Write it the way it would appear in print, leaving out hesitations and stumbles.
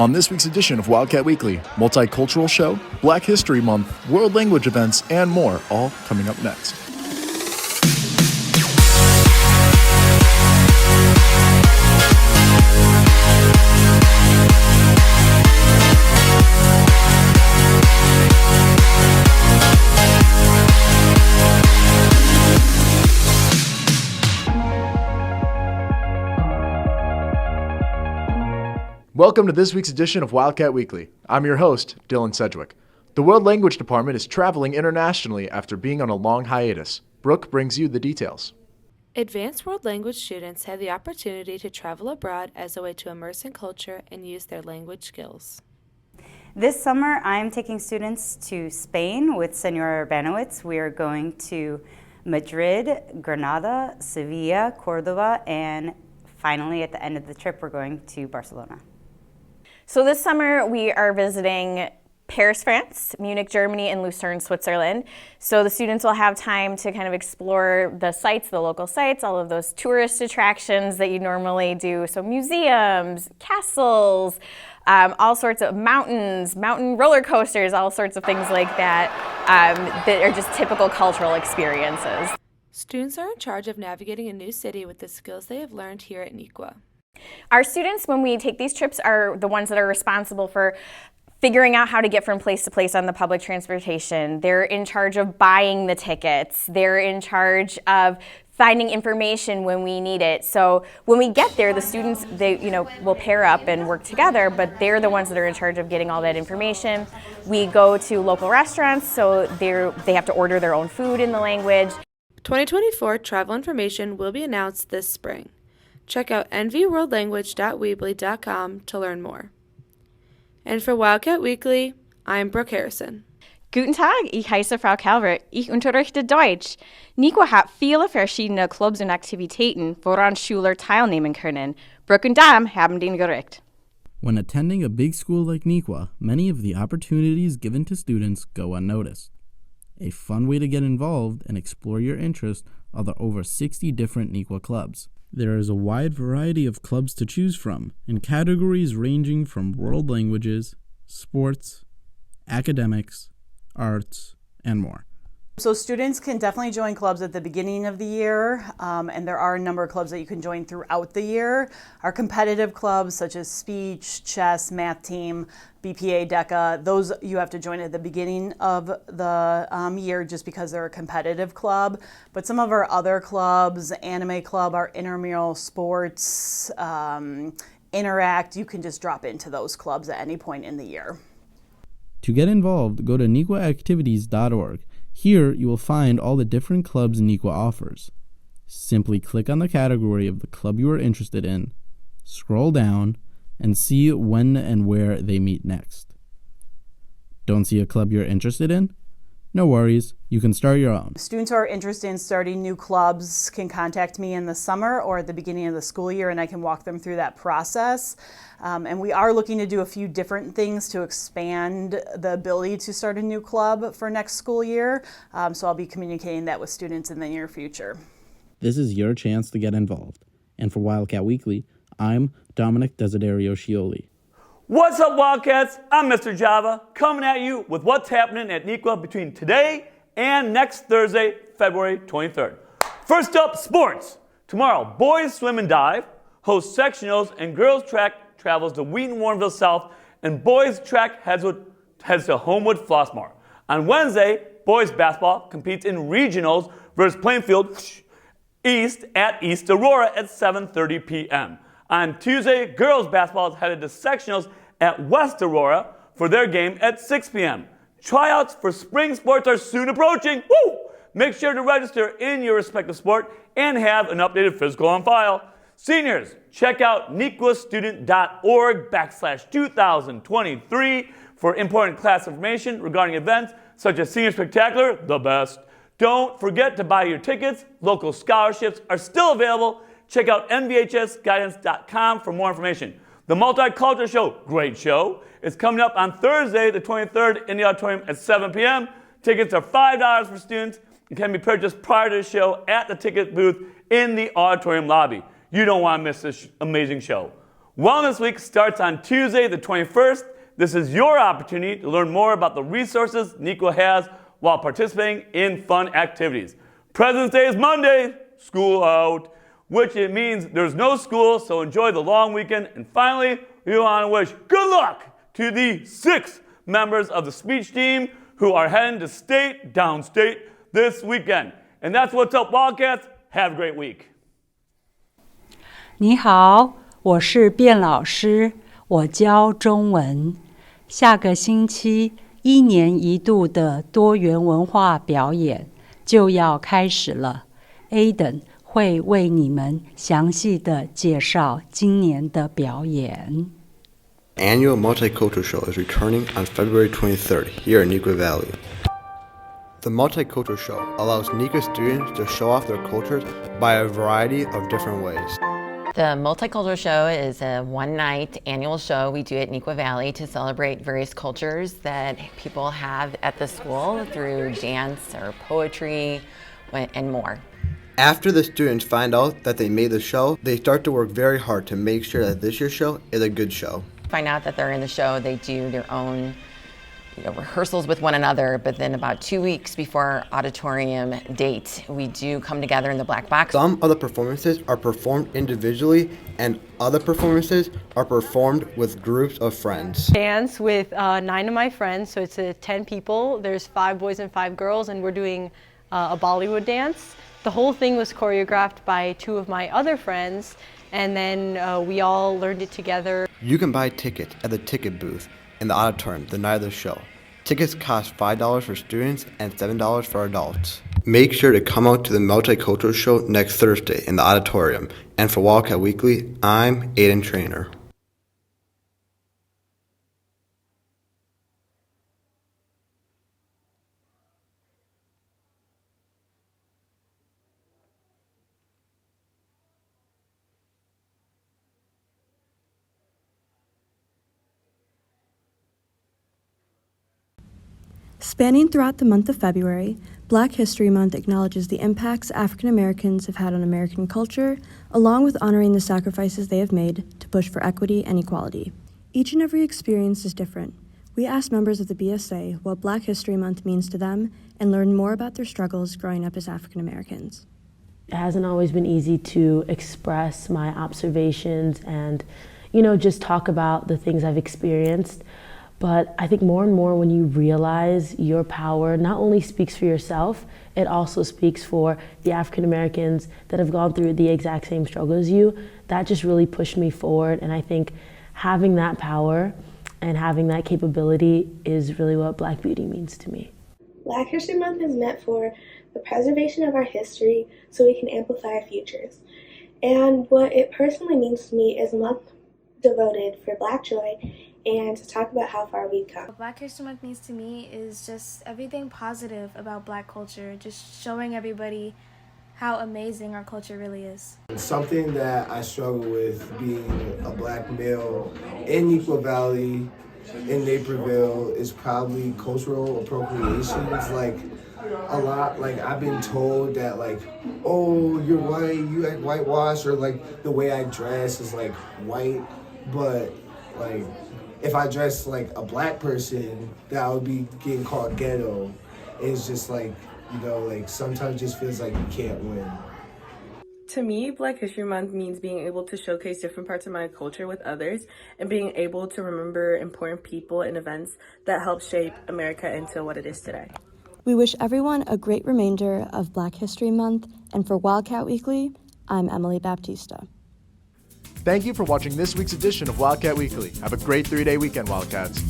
On this week's edition of Wildcat Weekly, multicultural show, Black History Month, world language events, and more, all coming up next. Welcome to this week's edition of Wildcat Weekly. I'm your host, Dylan Sedgwick. The World Language Department is traveling internationally after being on a long hiatus. Brooke brings you the details. Advanced world language students have the opportunity to travel abroad as a way to immerse in culture and use their language skills. This summer, I'm taking students to Spain with Senora Urbanowitz. We are going to Madrid, Granada, Sevilla, Cordoba, and finally, at the end of the trip, we're going to Barcelona. So this summer we are visiting Paris, France, Munich, Germany, and Lucerne, Switzerland. So the students will have time to kind of explore the sites, the local sites, all of those tourist attractions that you normally do. So museums, castles, all sorts of mountains, mountain roller coasters, all sorts of things like that that are just typical cultural experiences. Students are in charge of navigating a new city with the skills they have learned here at NICWA. Our students, when we take these trips, are the ones that are responsible for figuring out how to get from place to place on the public transportation. They're in charge of buying the tickets. They're in charge of finding information when we need it. So when we get there, the students, will pair up and work together, but they're the ones that are in charge of getting all that information. We go to local restaurants, so they have to order their own food in the language. 2024 travel information will be announced this spring. Check out nvworldlanguage.weebly.com to learn more. And for Wildcat Weekly, I'm Brooke Harrison. Guten Tag, ich heiße Frau Calvert. Ich unterrichte Deutsch. NICWA hat viele verschiedene Clubs und Aktivitäten, woran Schüler teilnehmen können. Brooke und Dam haben den Gericht. When attending a big school like NICWA, many of the opportunities given to students go unnoticed. A fun way to get involved and explore your interests are the over 60 different NICWA clubs. There is a wide variety of clubs to choose from, in categories ranging from world languages, sports, academics, arts, and more. So students can definitely join clubs at the beginning of the year, and there are a number of clubs that you can join throughout the year. Our competitive clubs such as speech, chess, math team, BPA, DECA, those you have to join at the beginning of the year just because they're a competitive club. But some of our other clubs, Anime Club, our intramural sports, Interact, you can just drop into those clubs at any point in the year. To get involved, go to niquaactivities.org. Here, you will find all the different clubs NICWA offers. Simply click on the category of the club you are interested in, scroll down, and see when and where they meet next. Don't see a club you're interested in? No worries, you can start your own. Students who are interested in starting new clubs can contact me in the summer or at the beginning of the school year, and I can walk them through that process. And we are looking to do a few different things to expand the ability to start a new club for next school year. So I'll be communicating that with students in the near future. This is your chance to get involved. And for Wildcat Weekly, I'm Dominic Desiderio Scioli. What's up, Wildcats? I'm Mr. Java, coming at you with what's happening at NICWA between today and next Thursday, February 23rd. First up, sports. Tomorrow, boys swim and dive, hosts sectionals, and girls track travels to Wheaton Warrenville South, and boys track heads to Homewood Flossmoor. On Wednesday, boys basketball competes in regionals versus Plainfield East at East Aurora at 7:30 p.m. On Tuesday, girls basketball is headed to sectionals at West Aurora for their game at 6 p.m. Tryouts for spring sports are soon approaching. Woo! Make sure to register in your respective sport and have an updated physical on file. Seniors, check out niquastudent.org/2023 for important class information regarding events such as Senior Spectacular, the best. Don't forget to buy your tickets. Local scholarships are still available. Check out nvhsguidance.com for more information. The Multicultural Show, great show, is coming up on Thursday, the 23rd in the auditorium at 7 p.m. Tickets are $5 for students and can be purchased prior to the show at the ticket booth in the auditorium lobby. You don't want to miss this amazing show. Wellness Week starts on Tuesday, the 21st. This is your opportunity to learn more about the resources NEQA has while participating in fun activities. President's Day is Monday, school out, which it means there's no school, so enjoy the long weekend. And finally, we want to wish good luck to the 6 members of the speech team who are heading to downstate this weekend. And that's what's up, Wildcats. Have a great week. 你好，我是卞老师，我教中文。下个星期1年1度的多元文化表演就要开始了。Aiden 会为你们详细的介绍今年的表演。Annual Multicultural Show is returning on February 23rd here in Neuqua Valley. The Multicultural Show allows NEQA students to show off their cultures by a variety of different ways. The Multicultural Show is a one-night annual show we do at Neuqua Valley to celebrate various cultures that people have at the school through dance or poetry and more. After the students find out that they made the show, they start to work very hard to make sure that this year's show is a good show. Find out that they're in the show, they do their own rehearsals with one another, but then about 2 weeks before our auditorium date, we do come together in the black box. Some of the performances are performed individually, and other performances are performed with groups of friends. Dance with 9 of my friends, so it's 10 people. There's 5 boys and 5 girls, and we're doing a Bollywood dance. The whole thing was choreographed by 2 of my other friends, and then we all learned it together. You can buy tickets at the ticket booth in the auditorium the night of the show. Tickets cost $5 for students and $7 for adults. Make sure to come out to the Multicultural Show next Thursday in the auditorium. And for Wildcat Weekly, I'm Aiden Trainer. Spanning throughout the month of February, Black History Month acknowledges the impacts African Americans have had on American culture, along with honoring the sacrifices they have made to push for equity and equality. Each and every experience is different. We asked members of the BSA what Black History Month means to them and learn more about their struggles growing up as African Americans. It hasn't always been easy to express my observations and, just talk about the things I've experienced. But I think more and more when you realize your power not only speaks for yourself, it also speaks for the African Americans that have gone through the exact same struggle as you. That just really pushed me forward, and I think having that power and having that capability is really what Black beauty means to me. Black History Month is meant for the preservation of our history so we can amplify our futures. And what it personally means to me is a month devoted for Black joy and to talk about how far we've come. What Black History Month means to me is just everything positive about Black culture, just showing everybody how amazing our culture really is. Something that I struggle with being a Black male in Neuqua Valley, in Naperville, is probably cultural appropriation. It's like a lot, I've been told that oh, you're white, you act whitewashed, or the way I dress is white, but if I dress like a Black person, that would be getting called ghetto. It's just sometimes just feels like you can't win. To me, Black History Month means being able to showcase different parts of my culture with others and being able to remember important people and events that helped shape America into what it is today. We wish everyone a great remainder of Black History Month, and for Wildcat Weekly, I'm Emily Baptista. Thank you for watching this week's edition of Wildcat Weekly. Have a great 3-day weekend, Wildcats.